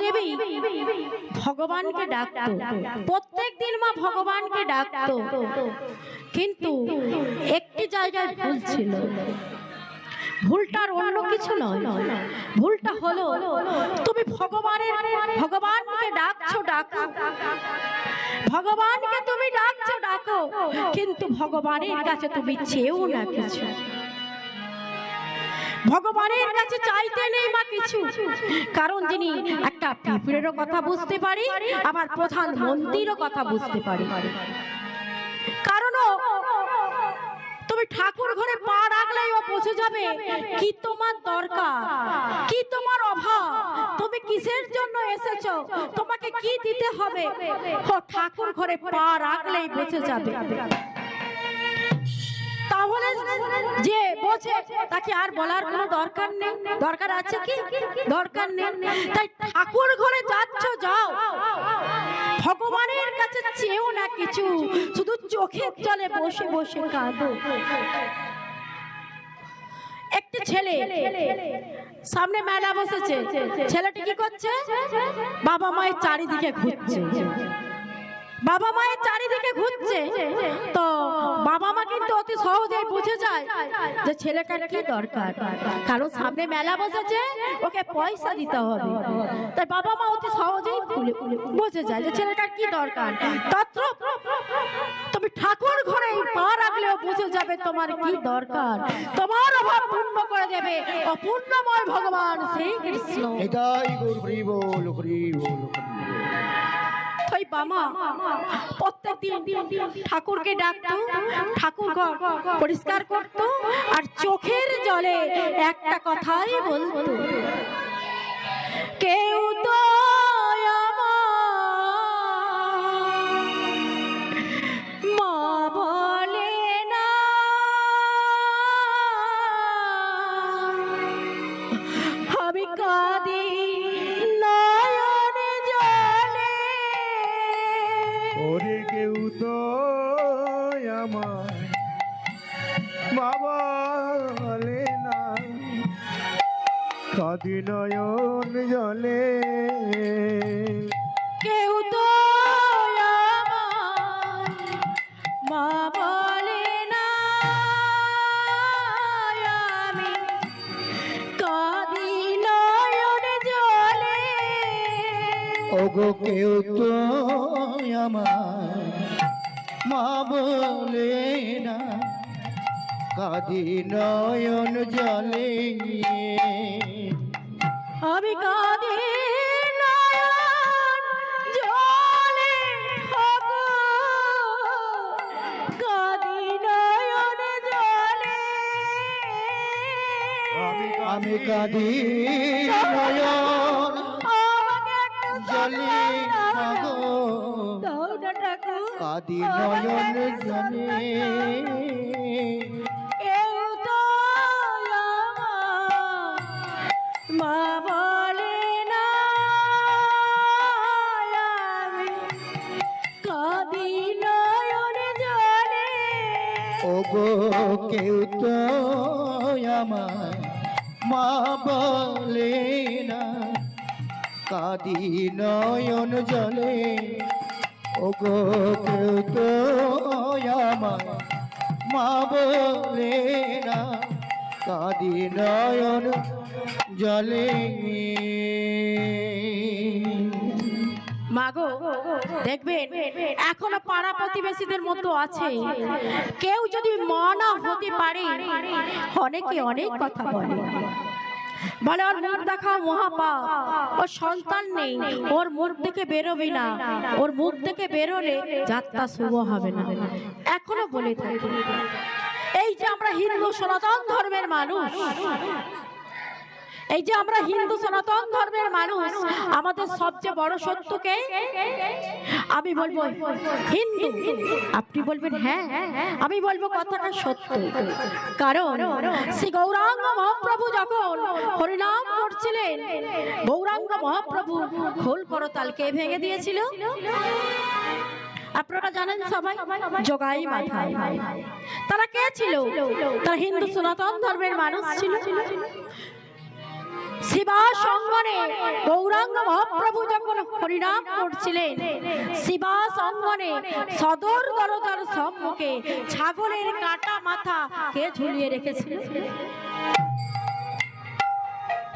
দেবী ভগবানকে ডাকতো, প্রত্যেক দিন মা ভগবানকে ডাকতো, কিন্তু একটি জায়গায় ভুল ছিল। ভুলটার অন্য কিছু নয়, ভুলটা হলো তুমি ভগবানকে ডাকছো, ডাকো ভগবানকে, তুমি ডাকছো ডাকো, কিন্তু ভগবানের কাছে তুমি চেয়েও না কিছু। ভগবানের কাছে চাইতে নেই মা কিছু, কারণ যিনি একটা পিঁপড়েরও কথা বুঝতে পারি, আবার প্রধানমন্ত্রীরও কথা বুঝতে পারি। কারণ তুমি ঠাকুর ঘরে পা রাখলেই ও বুঝে যাবে কি তোমার দরকার, কি তোমার অভাব, তুমি কিসের জন্য এসেছো, তোমাকে কি দিতে হবে, ও ঠাকুর ঘরে পা রাখলেই বুঝে যাবে। তাহলে যে বোঝে তাকে আর বলার কোনো দরকার নেই, দরকার আছে কি? দরকার নেই। তাই ঠাকুর ঘরে যাচ্ছ, যাও, ভগবানের কাছে চেয়েও না কিছু, শুধু চোখের জলে বসে বসে কাঁদো। একটি ছেলে সামনে মেলা বসেছে, ছেলেটি কি করছে? বাবা মায়ের চারিদিকে ঘুরছে, বাবা মায়ের চারিদিকে ঘুরছে। তো বাবা মা কিন্তু অতি সহজেই বুঝে যায় যে ছেলেটার কি দরকার, কারণ সামনে মেলা বসেছে, ওকে পয়সা দিতে হবে। তাই বাবা মা অতি সহজেই বুঝে যায় যে ছেলেটার কি দরকার। তত্র তুমি ঠাকুর ঘরে পা রাখলেও বুঝে যাবে তোমার কি দরকার, তোমার অভাব পূর্ণ করে দেবে অপূর্ণময় ভগবান শ্রীকৃষ্ণ। এটাই গৌর হরি বল, হরি বল। বাবা প্রত্যেকদিন ঠাকুরকে ডাকতো, ঠাকুর ঘর পরিষ্কার করতো, আর চোখের জলে একটা কথাই বলতো, কেউ তো মা বলে না, আমি কাঁদি কেউ তো আমার মা বলে না, কাঁদি নয়ন জলে। কেউ তো আমার মা বলে না, আমি কাঁদি নয়ন জলে। ওগো কেউ তো আমার মা বলে না, কাঁদি নয়ন জলে। আমি কাঁদি নয়ন জলে, কাঁদি নয়ন জলে। আমি কাঁদি নয়ন জলে, কাঁদি নয়ন জলে। কেউ তো মা বলে না, আমি কাঁদি নয়ন জলে। ওগো কেউ তো আমার মা বলে না, কাঁদি নয়ন জলে। ওগো কেউ তো আমার মা বলে না, কাঁদি নয়ন জলে। মাগো দেখবেন এখনো পাড়া প্রতিবেশীদের মতো আছে, কেউ যদি মা না হতে পারে অনেকে অনেক কথা বলে, বলে ওর মুখ দেখাও মহাপাপ, ওর সন্তান নেই, ওর মুখ থেকে বেরোবে না, ওর মুখ থেকে বেরোলে যাত্রা শুভ হবে না, এখনো বলে থাকে। এই যে আমরা হিন্দু সনাতন ধর্মের মানুষ, এই যে আমরা হিন্দু সনাতন ধর্মের মানুষ, আমাদের সবচেয়ে বড় সত্যকে আমি বলবো হিন্দু, আপনি বলবেন হ্যাঁ, আমি বলবো কথাটা সত্য। কারণ শ্রী গৌরাঙ্গ মহাপ্রভু যখন হরিনাম করছিলেন, গৌরাঙ্গ মহাপ্রভু খোল করতাল কে ভেঙে দিয়েছিল? আপনারা জানেন সবাই, জগাই মাথায়। তারা কে ছিল? তারা হিন্দু সনাতন ধর্মের মানুষ ছিল। শিবাস অঙ্গনে গৌরাঙ্গ মহাপ্রভু যখন হরিনাম করছিলেন, শিবাস অঙ্গনে সদর দরজার সম্মুখে ছাগলের কাটা মাথা কে ঝুলিয়ে রেখেছিল?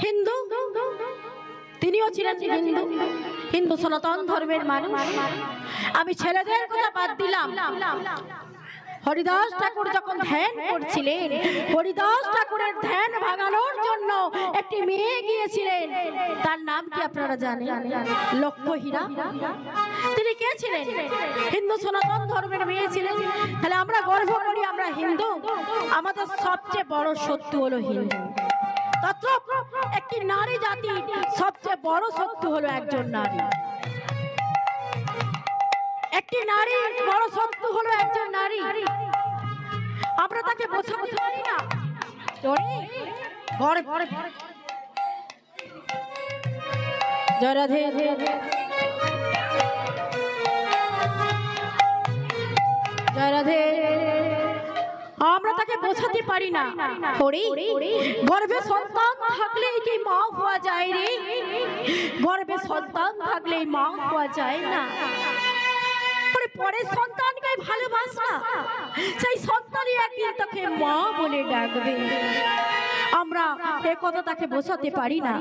হিন্দু। তিনিও ছিলেন হিন্দু, হিন্দু সনাতন ধর্মের মানুষ। আমি ছেলেদের কথা বাদ দিলাম। হরিদাস ঠাকুর যখন ধ্যান করছিলেন, হরিদাস ঠাকুরের ধ্যান ভাঙানোর জন্য একটি মেয়ে গিয়েছিলেন। তার নাম কি আপনারা জানেন? লক্ষ্মীহীরা। তিনি কে ছিলেন? হিন্দু সনাতন ধর্মের মেয়ে ছিলেন। তাহলে আমরা গর্ব করি আমরা হিন্দু। আমাদের সবচেয়ে বড় শত্রু হলো হিন্দু। একটি নারী জাতি সবচেয়ে বড় শত্রু হলো একজন নারী। একটি নারী বড় শত্রু হলো একজন নারী। আমরা তাকে বোঝাতে পারি না। জয় রাধে। জয় রাধে। আমরা তাকে বোঝাতে পারি না। গর্ভে সন্তান থাকলেই কি মা হওয়া যায় রে? গর্ভে সন্তান থাকলেই মা হওয়া যায় না। পরের সন্তানকে ভালোবাস না, সেই সন্তানই একদিন তাকে মা বলে ডাকবে। আমরা এ কথা তাকে বোঝাতে পারি না।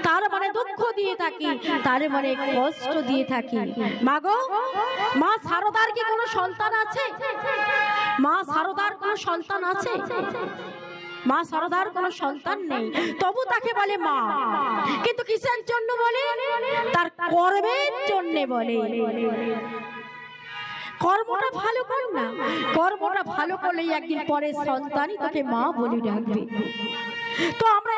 তার মানে দুঃখ দিয়ে থাকি, তার মানে কষ্ট দিয়ে থাকি। মাগো, মা শারদার কি কোনো সন্তান আছে? মা শারদার কোনো সন্তান আছে? মা শারদার কোনো সন্তান নেই, তবু তাকে বলে মা। কিন্তু কিসের জন্য বলে? তার কর্মের জন্য বলে। কর্মটা ভালো কর না, কর্মটা ভালো করলেই একদিন পরে সন্তানই তোকে মা বলে ডাকবে। তো আমরা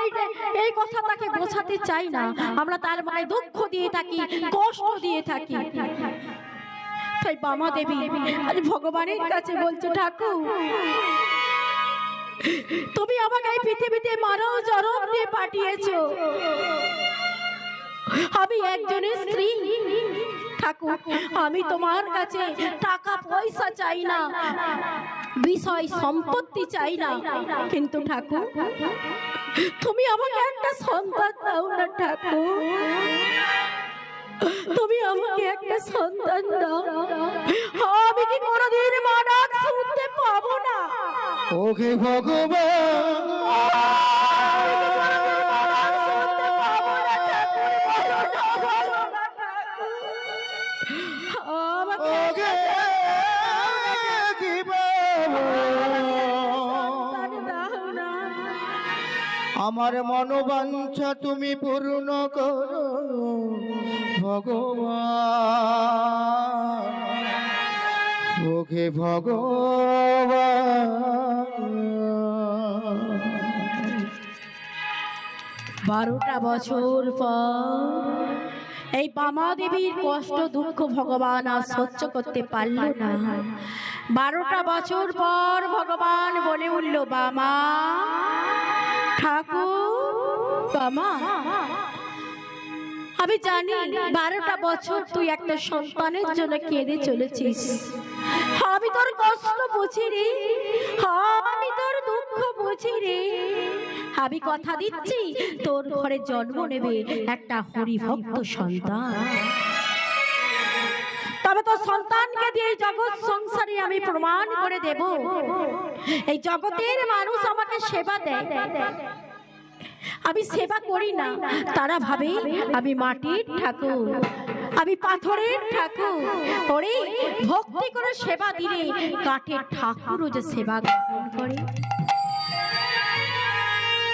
এই কথা তাকে বোঝাতে চাই না। আমরা তার মানে দুঃখ দিয়ে থাকি, কষ্ট দিয়ে থাকি। তাই বামা দেবী আজ ভগবানের কাছে বলছে, ঠাকুর তুমি আমাকে এই পৃথিবীতে মানব জনম দিয়ে পাঠিয়েছো। আমি একজনের স্ত্রী। ঠাকুর, আমি তোমার কাছে টাকা পয়সা চাই না, বিষয় সম্পত্তি চাই না, কিন্তু ঠাকুর তুমি আমাকে একটা সন্তান দাও না। ঠাকুর তুমি আমাকে একটা সন্তান দাও। আমি কি কোনোদিন মা ডাক শুনতে পাবো না? ওকে ভগবান, আমার মনোবাঞ্ছা তুমি পূর্ণ করো ভগবান। ওকে ভগবান। 12টা বছর পর এই বামা দেবীর কষ্ট দুঃখ ভগবান আর সহ্য করতে পারল না। 12টা বছর পর ভগবান বলে উঠল, বামা, ঠাকুর, বামা আমি জানি 12টা বছর তুই একটা সন্তানের জন্য কেঁদে চলেছিস। আমি তোর কষ্ট বুঝি রে, আমি তোর দুঃখ বুঝি রে। আমি কথা দিচ্ছি তোর ঘরে জন্ম নেবে একটা হরিভক্ত সন্তান। তবে তোর সন্তানকে দিয়ে জগৎ সংসারে আমি প্রমাণ করে দেব এই জগতের মানুষ আমাকে সেবা দেয়। আমি সেবা করি না, তারা ভাবে আমি মাটির ঠাকুর, আমি পাথরের ঠাকুর। ওরে ভক্তি করে সেবা দিলে কাঠের ঠাকুরও যে সেবা গ্রহণ করে,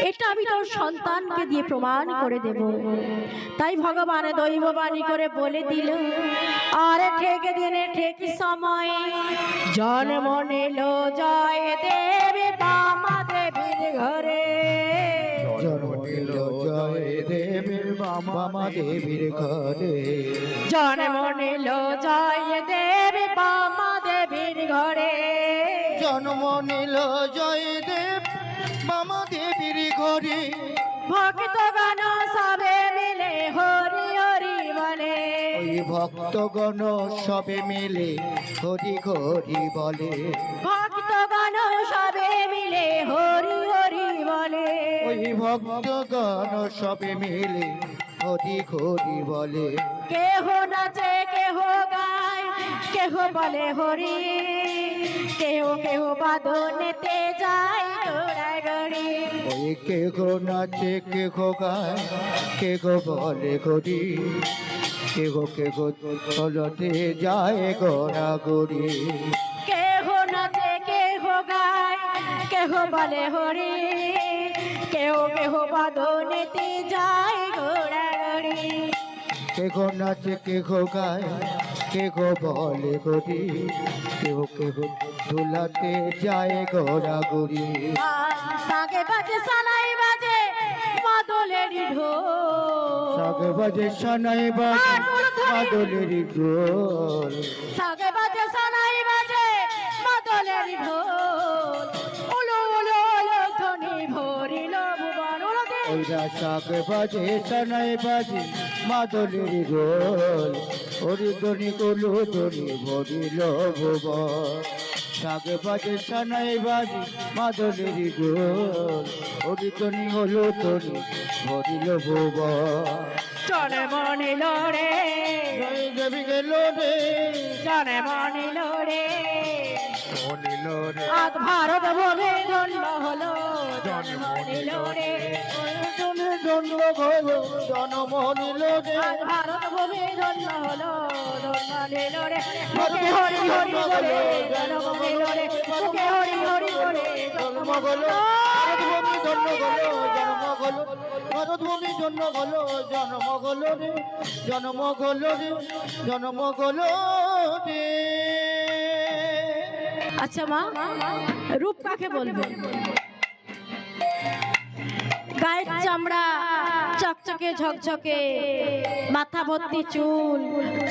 এটা আমি তোর সন্তানকে দিয়ে প্রমাণ করে দেব। তাই ভগবান দৈববাণী করে বলে দিল, আরে ঠেক দিনে ঠেক সময়ে জন্ম নিল জয় দেবী বামা দেবীর ঘরে। জন্ম নিল জয় দেবীর বামা দেবীর ঘরে। জন্ম নিল জয় দেবী বামা দেবীর ঘরে। জন্ম নিল জয় দেব বামা দেবীর ঘরে। ভক্তগণ সবে মিলে হরি হরি বলে। ওই ভক্তগণ সবে মিলে হরি হরি বলে। ভক্তগণ সবে মিলে হরি হরি বলে। ওই এই ভক্তগণ সবে মিলে হরি হরি বলে। কেহ নাচে কেহ গায় কেহ বলে হরি, কেহ কেহ বাদনেতে যায় ঘোড়াঘড়ি। ওই কেহ নাচে কেহ গায় কেহ বলে হরি, কেহ কেহ চলতে যায় ঘোড়াঘড়ি। কেহ নাচে কেহ গায় কেহ বলে হরি, কেহ কেহ বাদনেতে যায় ঘোড়াঘড়ি। কেহ নাচে কেহ গায় কেহ বলে হরি, কেহ কেহ ঝুলাতে যায় ঘোড়াঘড়ি। সাগে বাজে সানাই বাজে মাদলেরই ঢোল, সাগে বাজে সানাই বাজে মাদলেরই ঢোল। সাগে বাজে সানাই বাজে মাদলেরই ঢোল, উলো উলো উলো ধ্বনি ভরিল ভুবন। উলো দে। ওইরা সাগে বাজে সানাই বাজে মাদলেরই ঢোল, হরি ধ্বনি কুলু ধ্বনি ভরিল ভুবন। সাগে বাজে সানাই বাজে মাদলেরই ঢোল, হরি ধ্বনি হলো ধ্বনি ভরিল ভুবন। চলে মনিল রে, জয় দেবী গেল রে, চলে মনিল রে, মনিল রে, আজ ভারত ভূমি ধন্য হলো জন্ম নিল রে। জনে জন্ম হলো জন্ম নিল রে। আজ ভারত ভূমি ধন্য হলো জন্ম নিল রে। মুখে হরি হরি বলে জন্ম নিল রে, মুখে হরি হরি বলে জন্ম হলো ভারতভূমি জন্ম হলো জন্ম হলো ভারতভূমি জন্ম হলো জন্ম হলো রে, জন্ম হলো রে, জন্ম হলো রে। আচ্ছা মা, রূপ কাকে বলবো? গায়ের চামড়া চকচকে ঝকঝকে, মাথা ভর্তি চুল,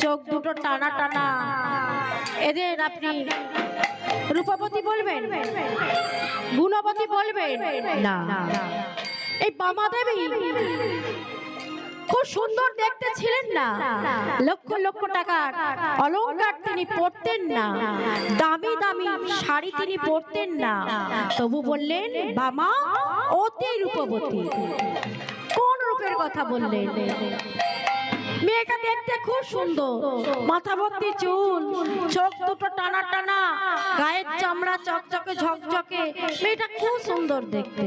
চোখ দুটো টানা টানা, এদের আপনি রূপবতী বলবেন, গুণবতী বলবেন না। এই বামা দেবী খুব সুন্দর দেখতে ছিলেন না, লক্ষ লক্ষ টাকার অলংকার তিনি পরতেন না, দামি দামি শাড়ি তিনি পরতেন না, তবু বললেন বামা অতি রূপবতী। কোন রূপের কথা বললেন? মেয়েটা দেখতে খুব সুন্দর, মাথা ভর্তি চুল, চোখ দুটো টানা টানা, গায়ের চামড়া চকচকে ঝকঝকে, মেয়েটা খুব সুন্দর দেখতে।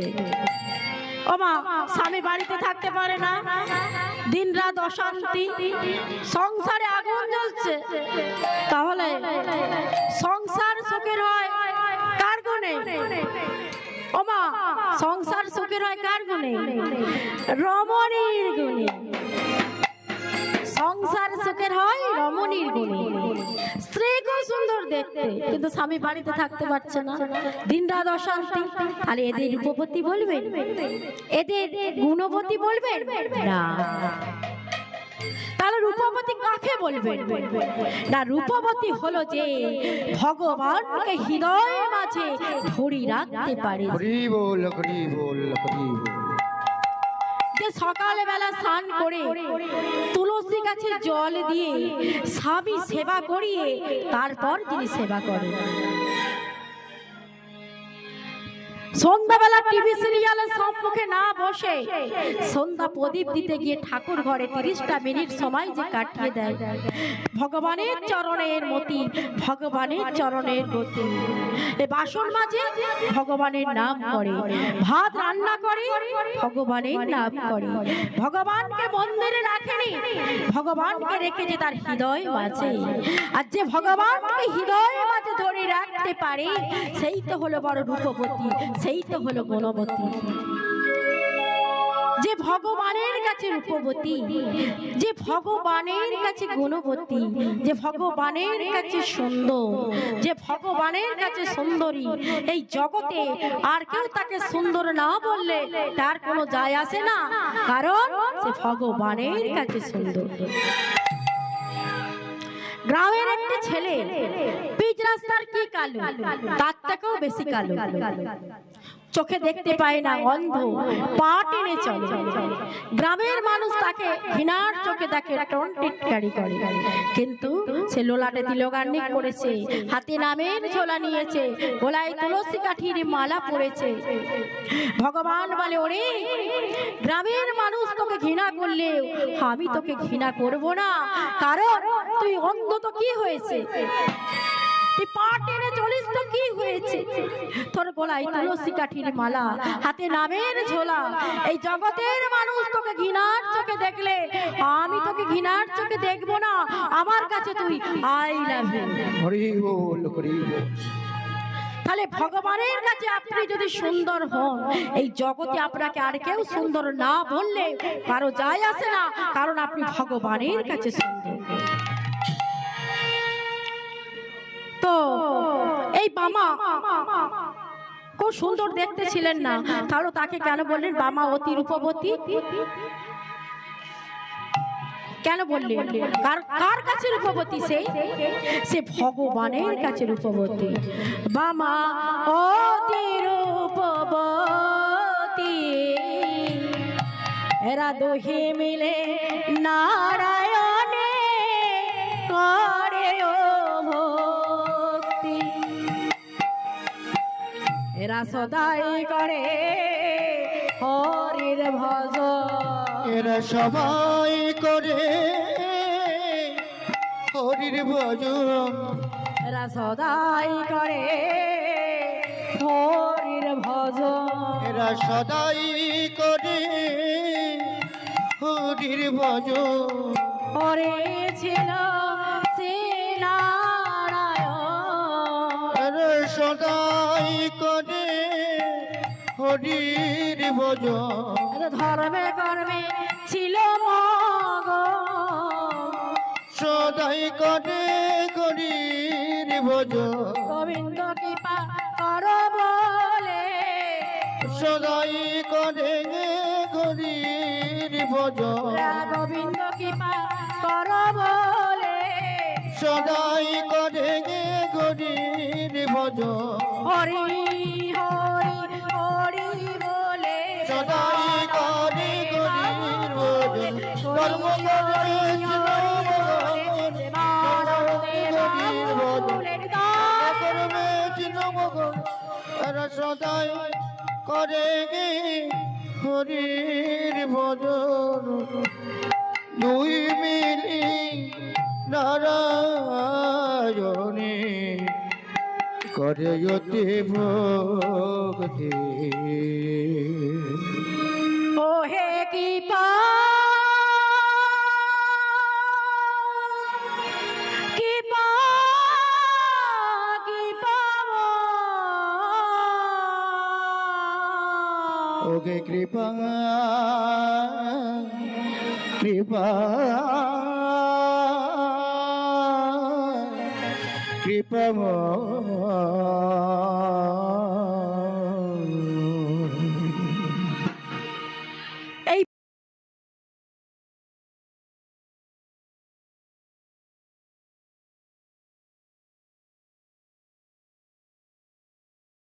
ও মা, স্বামী বাড়িতে থাকতে পারে না, দিন রাত অশান্তি, সংসারে আগুন জ্বলছে, তাহলে সংসার সুখের হয় কার গুণে? ও মা, সংসার সুখের হয় কার গুণে? রমণীর গুণে। সংসার সুখের হয় রমণীর গুণে। স্ত্রী খুব সুন্দর দেখতে, কিন্তু স্বামী বাড়িতে থাকতে পারছে না, দিন রাত অশান্তি, তাহলে এদের রূপবতী বলবেন? এদের গুণবতী বলবেন না। তাহলে রূপবতী কাকে বলবেন? না, রূপবতী হলো যে ভগবানকে হৃদয়ের মাঝে ধরে রাখতে পারে, হরি বল হরি বল হরি বল। যে সকালে বেলা স্নান করে তুলসী গাছে জল দিয়ে স্বামী সেবা করিয়ে তারপর যিনি সেবা করেন। সন্ধ্যাবেলা টিভি সিরিয়ালের সম্মুখে না বসে সন্ধ্যা প্রদীপ দিতে গিয়ে ঠাকুর ঘরে 30টা মিনিট সময় যে কাটিয়ে দেয়, ভগবানের চরণের মতি, ভগবানের চরণের গতি। এ বাসন মাঝে ভগবানের নাম করে, ভাত রান্না করে ভগবানের নাম করে, ভগবানকে মন্দিরে রাখেনি, ভগবানকে রেখেছে তার হৃদয় মাঝে। আর যে ভগবানকে হৃদয় মাঝে ধরে রাখতে পারে সেই তো হলো বড় রূপবতী, সেই তো হলো গুণবতী। যে ভগবানের কাছে রূপবতী, যে ভগবানের কাছে গুণবতী, যে ভগবানের কাছে সুন্দর, যে ভগবানের কাছে সুন্দরী, এই জগতে আর কেউ তাকে সুন্দর না বললে তার কোনো যায় আসে না, কারণ সে ভগবানের কাছে সুন্দর। গ্রামের একটা ছেলে পিচ রাস্তার কি কালো, তার থেকেও বেশি কালো, চোখে দেখতে পায় না, অন্ধ, পা টেনে চলে। গ্রামের মানুষ তাকে ঘৃণার চোখে দেখে, টিটকারি করে। কিন্তু সে লোলাটে তিলগান্নিক করেছে, হাতে নামের ঝোলা নিয়েছে, গলায় তুলসী কাঠির মালা পরেছে। ভগবান বলে, ওরে গ্রামের মানুষ তোকে ঘৃণা করলেও আমি তোকে ঘৃণা করব না, কারণ তুই অন্ধ তো কি হয়েছে, তুই পা টেনে চলিস তো কি হয়েছে, তোর গলায় তুলসী কাঠির মালা, হাতে নামের ঝোলা। এই জগতের মানুষ তোকে ঘৃণার চোখে দেখলে আমি তোকে ঘৃণার চোখে দেখবো না, আমার কাছে তুই আই লাভ ইউ। হরি বল, হরি বল। তাহলে ভগবানের কাছে আপনি যদি সুন্দর হন, এই জগতে আপনাকে আর কেউ সুন্দর না বললে কারো যায় আসে না, কারণ আপনি ভগবানের কাছে সুন্দর। তো এই বামা খুব সুন্দর দেখতে ছিলেন না, তাহলে তাকে কেন বললেন বামা অতি রূপবতী? কেন বললেন? কার কাছে রূপবতী? সে ভগবানের কাছে রূপবতী। বামা অতি রূপবতী, এরা দুহে মিলে নারায়ণে করে ভক্তি, এরা সদাই করে হরির ভজন, এরা সবাই করে হরির ভজন, এরা সদাই করে হরির ভজন, এরা সদাই করে হরির ভজন। হরে ছিল শ্রী নারায়ণ, এরা সদাই করে হরির ভজন, ধর্মে কর্মে ছিল মগন, সদাই করে হরির ভজন, গোবিন্দ কৃপা কর বলে, সদাই করে হরির ভজন, গোবিন্দ কৃপা কর বলে, সদাই করে হরির ভজন, হরি হরি হরি বলে, সদাই করে হরির ভজন। কর্ম করে সদাই করে হরির ভজন, দুই মিলি নারায়ণে করে অতি ভক্তি। ও হে কৃপা কৃপা কৃপা, ওকে কৃপা কৃপা কৃপা